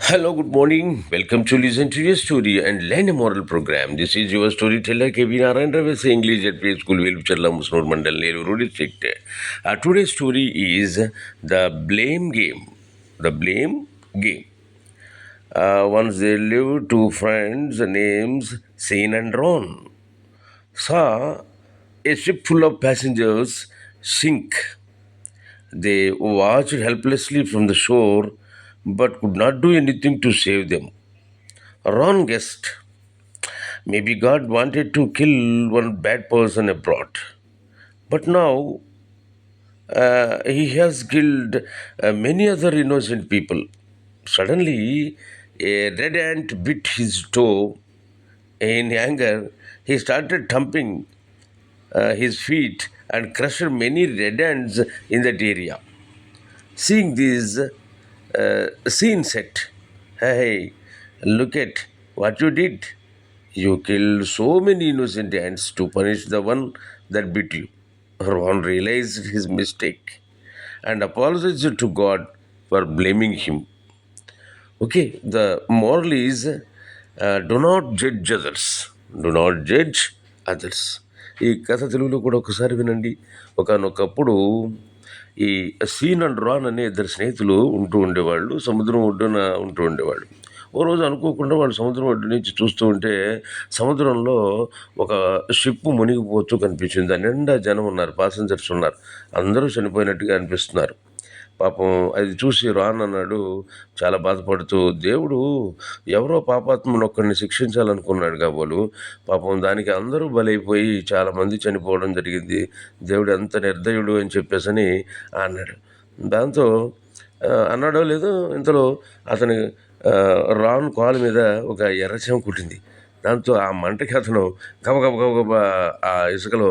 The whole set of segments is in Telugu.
Hello, good morning. Welcome to listen to your story and learn a moral program. This is your storyteller Kevin Narendra English at Play School Vilupchala Musnoor Mandal Nelu district. Today's story is the blame game. The blame game. Once there lived two friends names Shane and Ron. Saw a ship full of passengers sink. They watched helplessly from the shore but could not do anything to save them. Ron guessed maybe God wanted to kill one bad person abroad. But now he has killed many other innocent people. Suddenly, a red ant bit his toe. In anger, he started thumping his feet and crushed many red ants in that area. Seeing this scene set, hey, look at what you did. You killed so many innocent ants to punish the one that bit you. Ron realized his mistake and apologized to God for blaming him. Okay, the moral is do not judge others. Do not judge others. ఈ కథ తెలుగులో కూడా ఒకసారి వినండి. ఒకనొకప్పుడు ఈ సీన్ అండ్ రాన్ అనే ఇద్దరు స్నేహితులు ఉంటూ ఉండేవాళ్ళు. సముద్రం ఒడ్డున ఉంటూ ఉండేవాళ్ళు. ఓ రోజు అనుకోకుండా వాళ్ళు సముద్రం ఒడ్డు నుంచి చూస్తూ ఉంటే సముద్రంలో ఒక షిప్ మునిగిపోతూ కనిపించింది. దాని నిండా జనం ఉన్నారు, పాసెంజర్స్ ఉన్నారు. అందరూ చనిపోయినట్టుగా అనిపిస్తున్నారు. పాపం అది చూసి రాన్ అన్నాడు చాలా బాధపడుతూ, దేవుడు ఎవరో పాపాత్మను ఒక్కడిని శిక్షించాలనుకున్నాడు కాబోలు. పాపం దానికి అందరూ బలైపోయి చాలామంది చనిపోవడం జరిగింది. దేవుడు ఎంత నిర్దయుడు అని చెప్పేసని అన్నాడు. దాంతో అన్నాడో లేదో ఇంతలో అతని రాన్ కాలు మీద ఒక ఎర్రచీమ కుట్టింది. దాంతో ఆ మంటకి అతను గబగబ గబగబ ఆ ఇసుకలో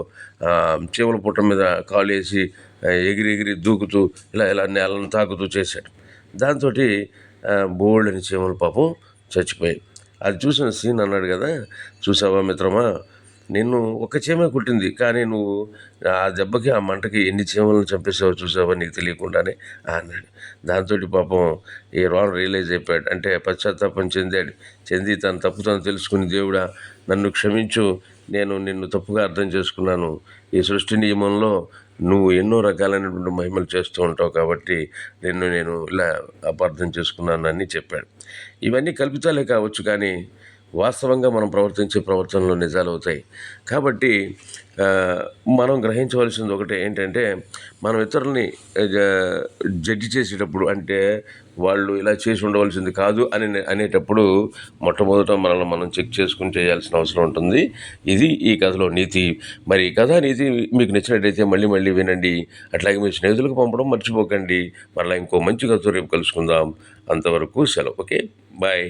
చీమల పుట్ట మీద కాలు వేసి ఎగిరి ఎగిరి దూకుతూ ఇలా ఇలా నేలను తాకుతూ చేశాడు. దాంతో బోల్డని చీమలు పాపం చచ్చిపోయాయి. అది చూసిన సీన్ అన్నాడు కదా, చూసావా మిత్రమా, నిన్ను ఒక చీమ కుట్టింది, కానీ నువ్వు ఆ దెబ్బకి ఆ మంటకి ఎన్ని చీమలను చంపేసావో చూసావా నీకు తెలియకుండానే అన్నాడు. దాంతో పాపం ఈ రాన్ రియలైజ్ అయిపోయాడు. అంటే పశ్చాత్తాపం చెంది తన తప్పు తను తెలుసుకుని, దేవుడా నన్ను క్షమించు, నేను నిన్ను తప్పుగా అర్థం చేసుకున్నాను. ఈ సృష్టి నియమంలో నువ్వు ఎన్నో రకాలైనటువంటి మహిమలు చేస్తూ ఉంటావు కాబట్టి నేను ఇలా అపార్థం చేసుకున్నానని చెప్పాడు. ఇవన్నీ కల్పితాలే కావచ్చు, కానీ వాస్తవంగా మనం ప్రవర్తించే ప్రవర్తనలో నిజాలు అవుతాయి. కాబట్టి మనం గ్రహించవలసింది ఒకటే ఏంటంటే, మనం ఇతరులని జడ్జి చేసేటప్పుడు, అంటే వాళ్ళు ఇలా చేసి ఉండవలసింది కాదు అనేటప్పుడు మొట్టమొదట మనల్ని మనం చెక్ చేసుకుని చేయాల్సిన అవసరం ఉంటుంది. ఇది ఈ కథలో నీతి. మరి ఈ కథ నీతి మీకు నచ్చినట్టయితే మళ్ళీ మళ్ళీ వినండి. అట్లాగే మీ స్నేహితులకు పంపడం మర్చిపోకండి. మరలా ఇంకో మంచి కథతో రేపు కలుసుకుందాం. అంతవరకు సెలవు. Okay, bye.